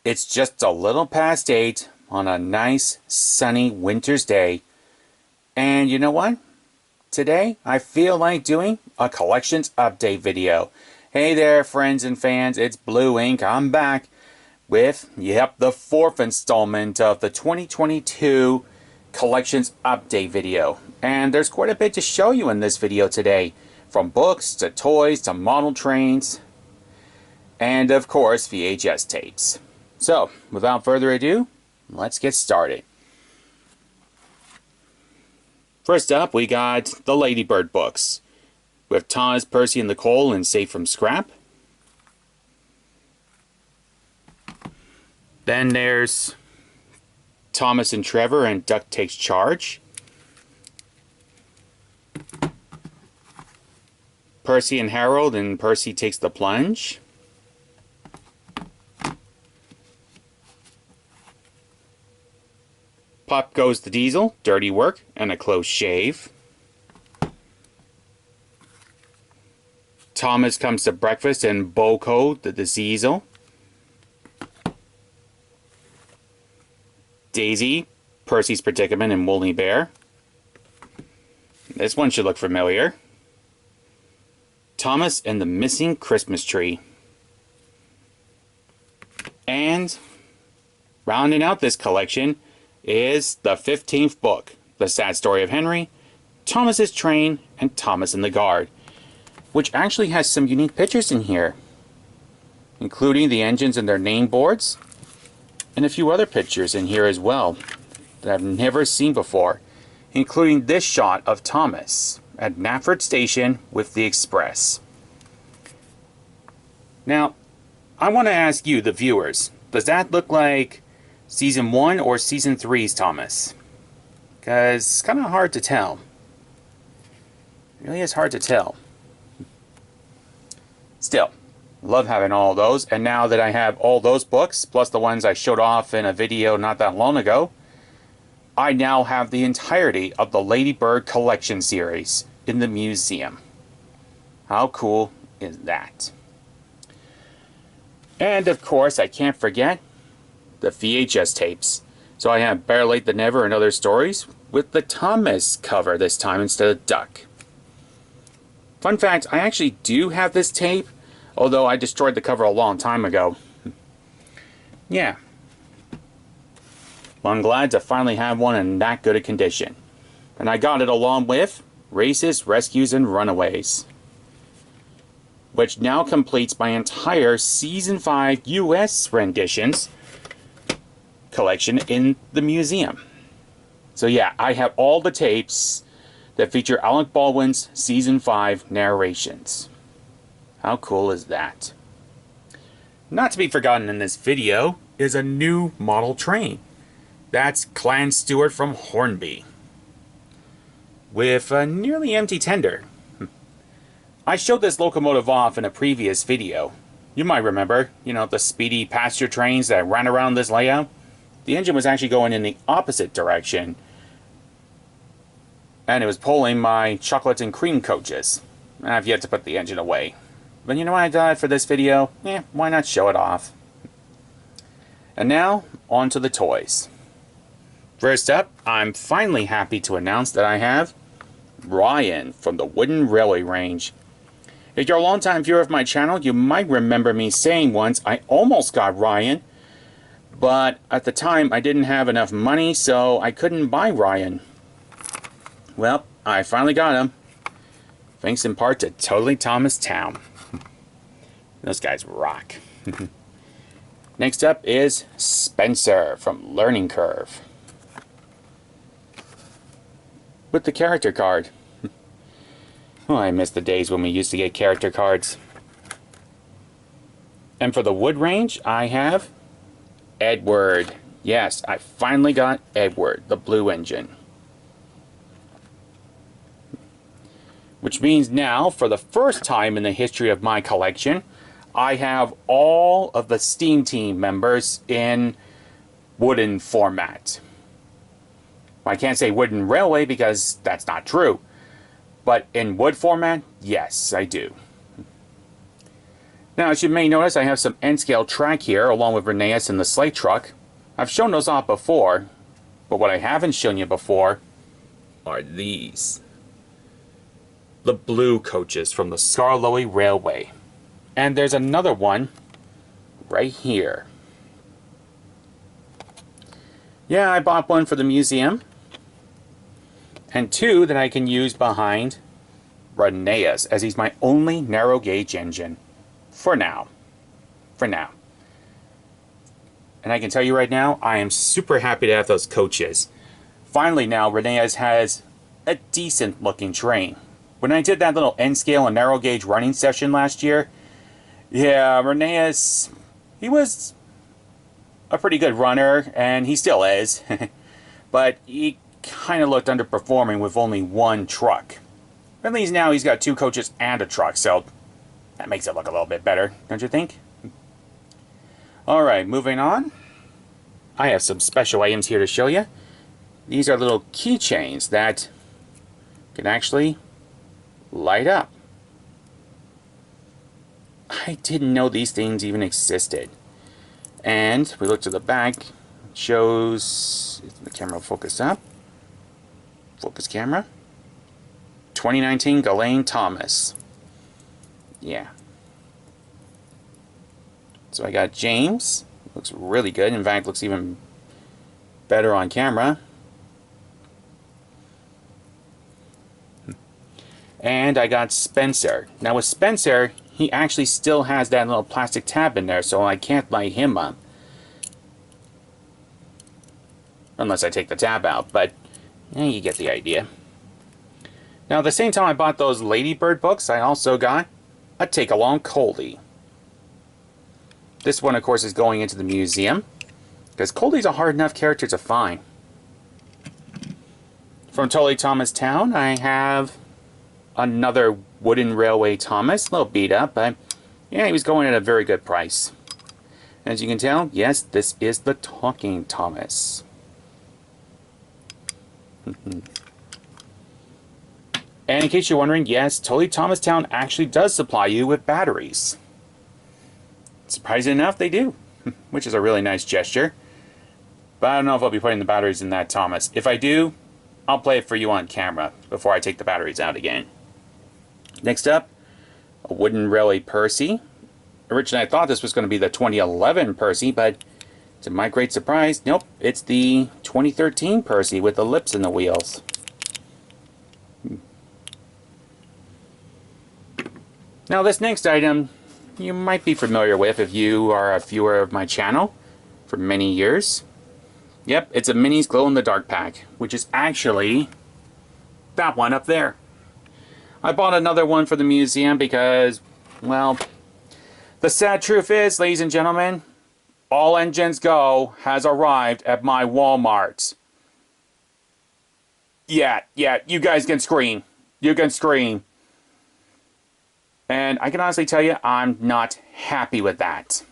It's just a little past 8 on a nice sunny winter's day. And you know what? Today I feel like doing a collections update video. Hey there friends and fans, it's Blue Ink. I'm back with, the 4th installment of the 2022 collections update video. And there's quite a bit to show you in this video today. From books to toys to model trains. And of course VHS tapes. So, without further ado, let's get started. First up, we got the Ladybird Books, with Thomas, Percy, and Nicole in Safe from Scrap. Then there's Thomas and Trevor and Duck Takes Charge. Percy and Harold and Percy Takes the Plunge. Pop Goes the Diesel, Dirty Work, and a Close Shave. Thomas Comes to Breakfast and Boko the Diesel. Daisy, Percy's Predicament, and Woolly Bear. This one should look familiar. Thomas and the Missing Christmas Tree. And rounding out this collection is the 15th book, The Sad Story of Henry, Thomas's Train, and Thomas and the Guard, which actually has some unique pictures in here, including the engines and their name boards, and a few other pictures in here as well that I've never seen before, including this shot of Thomas at Knapford Station with the Express. Now, I want to ask you, the viewers, does that look like Season 1 or Season 3's Thomas? Because it's kind of hard to tell. It really is hard to tell. Still, love having all those. And now that I have all those books, plus the ones I showed off in a video not that long ago, I now have the entirety of the Ladybird collection series in the museum. How cool is that? And of course, I can't forget the VHS tapes. So I have Better Late Than Never and Other Stories with the Thomas cover this time instead of Duck. Fun fact, I actually do have this tape, although I destroyed the cover a long time ago. Yeah. Well, I'm glad to finally have one in that good a condition. And I got it along with Races, Rescues, and Runaways, which now completes my entire Season 5 US renditions collection in the museum. So yeah, I have all the tapes that feature Alec Baldwin's Season 5 narrations. How cool is that? Not to be forgotten in this video is a new model train. That's Clan Stewart from Hornby, with a nearly empty tender. I showed this locomotive off in a previous video. You might remember, the speedy passenger trains that ran around this layout. The engine was actually going in the opposite direction, and it was pulling my chocolate and cream coaches. I've yet to put the engine away. But you know what I thought for this video? Why not show it off? And now, on to the toys. First up, I'm finally happy to announce that I have Ryan from the Wooden Railway Range. If you're a long-time viewer of my channel, you might remember me saying once I almost got Ryan, but at the time I didn't have enough money, so I couldn't buy Ryan. Well, I finally got him, thanks in part to Totally Thomas Town. Those guys rock. Next up is Spencer from Learning Curve, with the character card. Oh, I miss the days when we used to get character cards. And for the wood range, I have Edward. Yes, I finally got Edward, the blue engine. Which means now, for the first time in the history of my collection, I have all of the Steam Team members in wooden format. I can't say wooden railway because that's not true. But in wood format, yes, I do. Now, as you may notice, I have some N-scale track here, along with Rheneas and the sleigh truck. I've shown those off before, but what I haven't shown you before are these. The blue coaches from the Skarloey Railway. And there's another one right here. Yeah, I bought one for the museum. And two that I can use behind Rheneas, as he's my only narrow gauge engine. For now. For now. And I can tell you right now, I am super happy to have those coaches. Finally now, Rheneas has a decent looking train. When I did that little N-scale and narrow gauge running session last year, yeah, Rheneas, he was a pretty good runner, and he still is. But he kind of looked underperforming with only one truck. At least now he's got two coaches and a truck, so that makes it look a little bit better, don't you think? Alright, moving on. I have some special items here to show you. These are little keychains that can actually light up. I didn't know these things even existed. And we look to the back, it shows, the camera will focus up. Focus camera. 2019 Ghislaine Thomas. Yeah. So I got James. Looks really good. In fact, looks even better on camera. And I got Spencer. Now with Spencer, he actually still has that little plastic tab in there, so I can't light him up. Unless I take the tab out, but you get the idea. Now at the same time I bought those Ladybird books, I also got a Take-Along Coldy. This one, of course, is going into the museum, because Coldy's a hard enough character to find. From Totally Thomas Town, I have another Wooden Railway Thomas, a little beat up, but yeah, he was going at a very good price. As you can tell, yes, this is the Talking Thomas. And in case you're wondering, yes, Totally Thomas Town actually does supply you with batteries. Surprising enough, they do, which is a really nice gesture. But I don't know if I'll be putting the batteries in that Thomas. If I do, I'll play it for you on camera before I take the batteries out again. Next up, a Wooden Railway Percy. Originally I thought this was going to be the 2011 Percy, but to my great surprise, nope, it's the 2013 Percy with the lips and the wheels. Now this next item you might be familiar with if you are a viewer of my channel for many years. Yep, it's a Minis glow-in-the-dark pack, which is actually that one up there. I bought another one for the museum because, well, the sad truth is, ladies and gentlemen, All Engines Go has arrived at my Walmart. Yeah, you guys can scream. You can scream. And I can honestly tell you, I'm not happy with that.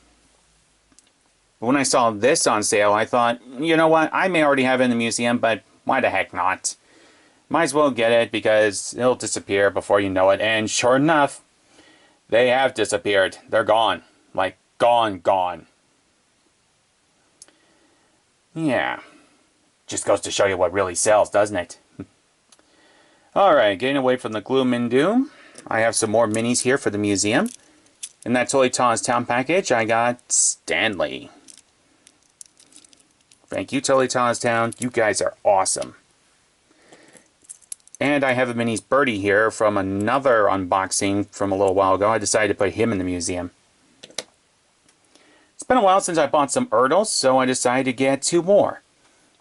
When I saw this on sale, I thought, you know what, I may already have it in the museum, but why the heck not? Might as well get it because it'll disappear before you know it. And sure enough, they have disappeared. They're gone. Like, gone. Yeah. Just goes to show you what really sells, doesn't it? Alright, getting away from the gloom and doom. I have some more minis here for the museum. In that Totally Thomas Town package, I got Stanley. Thank you, Totally Thomas Town. You guys are awesome. And I have a minis Birdie here from another unboxing from a little while ago. I decided to put him in the museum. It's been a while since I bought some Erdles, so I decided to get two more.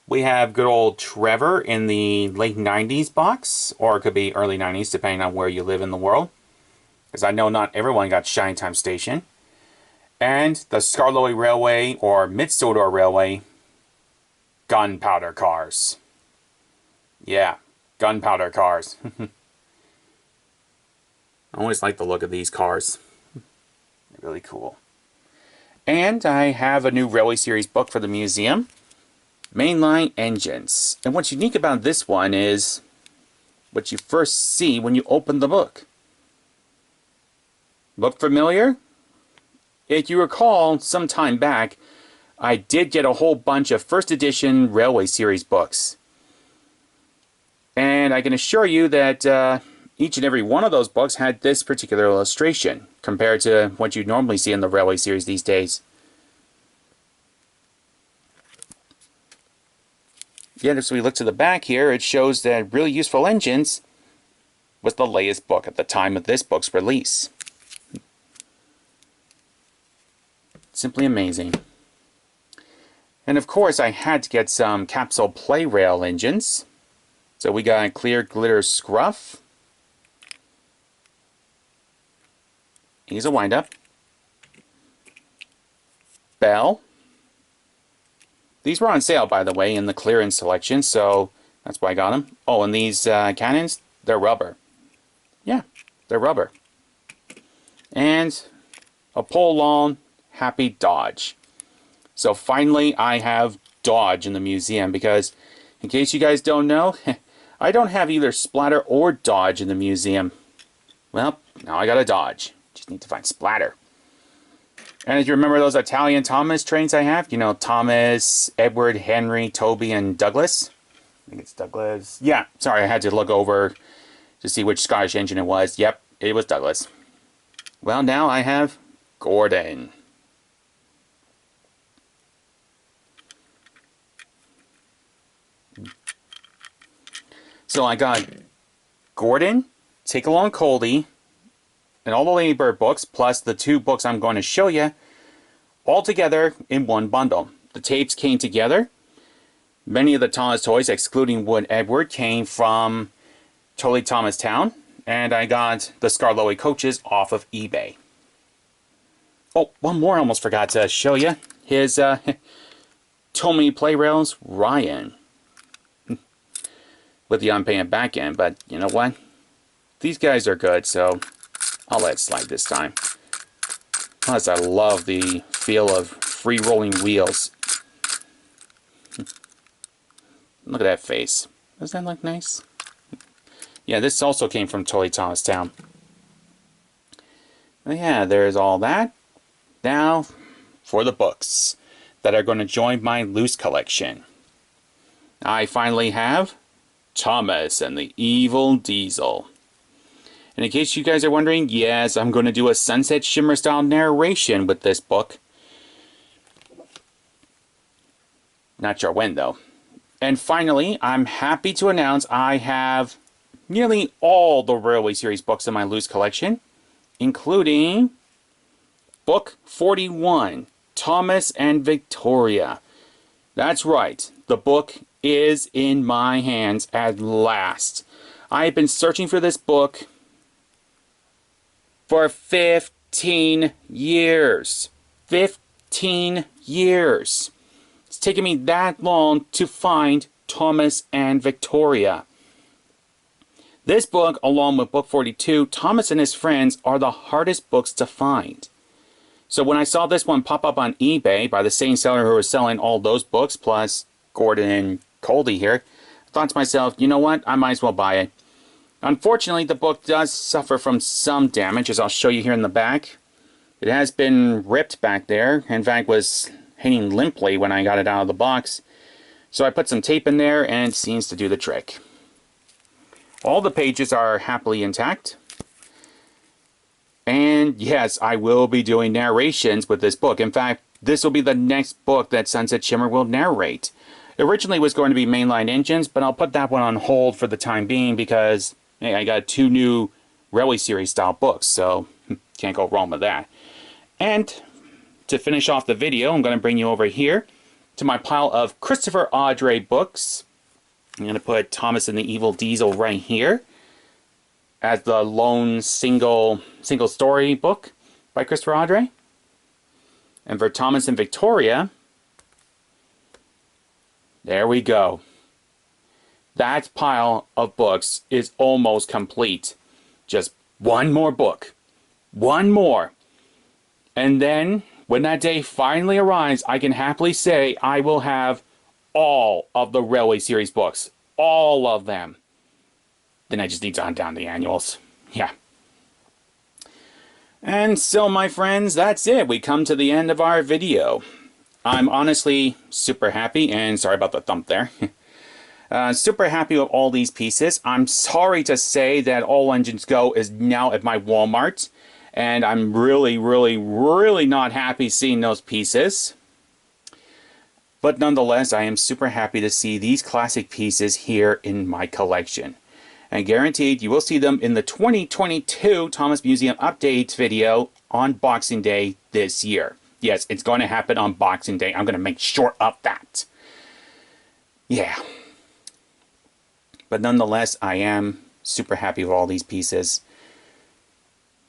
We have good old Trevor in the late 90s box, or it could be early 90s, depending on where you live in the world. Because I know not everyone got Shine Time Station. And the Skarloey Railway, or Mid-Sodor Railway, Gunpowder Cars. Yeah, gunpowder cars. I always like the look of these cars. They're really cool. And I have a new Railway Series book for the museum. Mainline Engines. And what's unique about this one is what you first see when you open the book. Look familiar? if you recall, some time back, I did get a whole bunch of first edition Railway Series books. And I can assure you that each and every one of those books had this particular illustration compared to what you normally see in the Railway Series these days. Yet, as we look to the back here, it shows that Really Useful Engines was the latest book at the time of this book's release. Simply amazing. And of course, I had to get some capsule play rail engines. So we got Clear Glitter Scruff. He's a wind-up. Bell. These were on sale, by the way, in the clearance selection, so that's why I got them. Oh, and these cannons, they're rubber. Yeah, they're rubber. And a Polon Happy Dodge. So finally, I have Dodge in the museum because, in case you guys don't know, I don't have either Splatter or Dodge in the museum. Well, now I got a Dodge. Just need to find Splatter. And if you remember those Italian Thomas trains I have, you know, Thomas, Edward, Henry, Toby, and Douglas. I think it's Douglas. Yeah, sorry, I had to look over to see which Scottish engine it was. Yep, it was Douglas. Well, now I have Gordon. So I got Gordon, Take Along Coldie, and all the Ladybird books, plus the 2 books I'm going to show you, all together in one bundle. The tapes came together. Many of the Thomas toys, excluding Wood Edward, came from Totally Thomas Town, and I got the Scarloey coaches off of eBay. Oh, one more I almost forgot to show you. His Tomy Play Rails, Ryan. With the unpainted back end, but you know what? These guys are good, so I'll let it slide this time. Plus, I love the feel of free-rolling wheels. Look at that face. Doesn't that look nice? Yeah, this also came from Totally Thomas Town. But yeah, there's all that. Now, for the books that are going to join my loose collection. I finally have Thomas and the Evil Diesel. And in case you guys are wondering, yes, I'm going to do a Sunset Shimmer style narration with this book. Not sure when, though. And finally, I'm happy to announce I have nearly all the Railway Series books in my loose collection, including Book 41, Thomas and Victoria. That's right, the book is in my hands at last. I've been searching for this book for 15 years. 15 years. It's taken me that long to find Thomas and Victoria. This book, along with book 42, Thomas and His Friends, are the hardest books to find. So when I saw this one pop up on eBay by the same seller who was selling all those books, plus Gordon and Coldie here, I thought to myself, you know what, I might as well buy it. Unfortunately, the book does suffer from some damage, as I'll show you here in the back. It has been ripped back there. In fact, was hanging limply when I got it out of the box. So I put some tape in there, and it seems to do the trick. All the pages are happily intact. And yes, I will be doing narrations with this book. In fact, this will be the next book that Sunset Shimmer will narrate. Originally it was going to be Mainline Engines, but I'll put that one on hold for the time being because hey, I got 2 new Railway Series style books, so can't go wrong with that. And to finish off the video, I'm going to bring you over here to my pile of Christopher Audrey books. I'm going to put Thomas and the Evil Diesel right here as the lone single story book by Christopher Audrey. And for Thomas and Victoria, there we go. That pile of books is almost complete. Just one more book. One more. And then, when that day finally arrives, I can happily say I will have all of the Railway Series books. All of them. Then I just need to hunt down the annuals. Yeah. And so, my friends, that's it. We come to the end of our video. I'm honestly super happy, and sorry about the thump there. Super happy with all these pieces. I'm sorry to say that All Engines Go is now at my Walmart, and I'm really, really, really not happy seeing those pieces. But nonetheless, I am super happy to see these classic pieces here in my collection. And guaranteed you will see them in the 2022 Thomas Museum Updates video on Boxing Day this year. Yes, it's going to happen on Boxing Day. I'm going to make sure of that. Yeah. But nonetheless, I am super happy with all these pieces.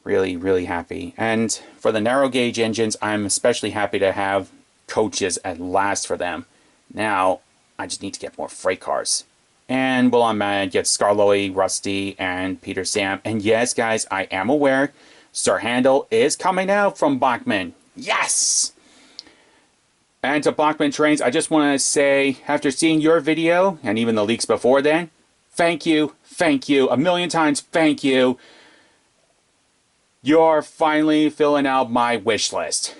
Really, really happy. And for the narrow gauge engines, I'm especially happy to have coaches at last for them. Now, I just need to get more freight cars. And well, I'm going to get Scarloy, Rusty, and Peter Sam. And yes, guys, I am aware Sir Handel is coming out from Bachmann. Yes! And to Bachmann Trains, I just want to say, after seeing your video, and even the leaks before then, thank you, a million times thank you. You're finally filling out my wish list.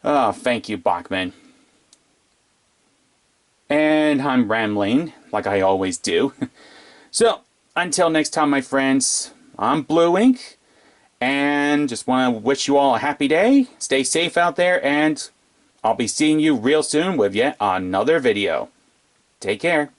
Oh, thank you, Bachmann. And I'm rambling, like I always do. So, until next time, my friends, I'm Blue Ink, and just want to wish you all a happy day. Stay safe out there, and I'll be seeing you real soon with yet another video. Take care.